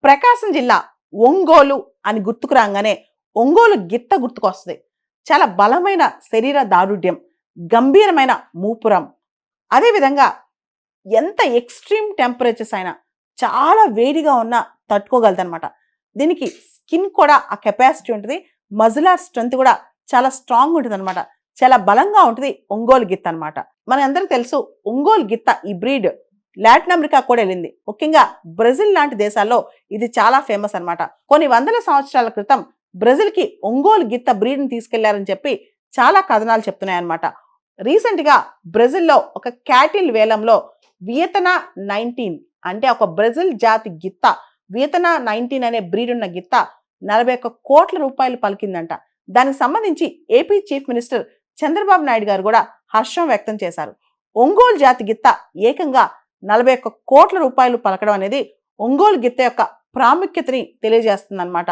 ప్రకాశం జిల్లా ఒంగోలు అని గుర్తుకు రాగానే ఒంగోలు గిత్త గుర్తుకొస్తుంది. చాలా బలమైన శరీర దారుఢ్యం, గంభీరమైన మూపురం. అదేవిధంగా ఎంత ఎక్స్ట్రీమ్ టెంపరేచర్స్ అయినా చాలా వేడిగా ఉన్నా తట్టుకోగలదనమాట. దీనికి స్కిన్ కూడా ఆ కెపాసిటీ ఉంటుంది. మజిలార్ స్ట్రెంత్ కూడా చాలా స్ట్రాంగ్ ఉంటుంది అనమాట. చాలా బలంగా ఉంటుంది ఒంగోలు గిత్త అనమాట. మన అందరికీ తెలుసు ఒంగోలు గిత్త ఈ బ్రీడ్ లాటిన్ అమెరికా కూడా వెళ్ళింది. ముఖ్యంగా బ్రెజిల్ లాంటి దేశాల్లో ఇది చాలా ఫేమస్ అనమాట. కొన్ని వందల సంవత్సరాల క్రితం బ్రెజిల్కి ఒంగోలు గిత్త బ్రీడ్ని తీసుకెళ్లారని చెప్పి చాలా కథనాలు చెప్తున్నాయన్నమాట. రీసెంట్గా బ్రెజిల్లో ఒక క్యాటిల్ వేలంలో వియతనా 19 అంటే ఒక బ్రెజిల్ జాతి గిత్త, వియతనా 19 అనే బ్రీడ్ ఉన్న గిత్త 41 కోట్ల రూపాయలు పలికిందంట. దానికి సంబంధించి AP chief minister Chandrababu Naidu గారు కూడా హర్షం వ్యక్తం చేశారు. ఒంగోలు జాతి గిత్త ఏకంగా 41 కోట్ల రూపాయలు పలకడం అనేది ఒంగోలు గిత్త యొక్క ప్రాముఖ్యతని తెలియజేస్తుందన్నమాట.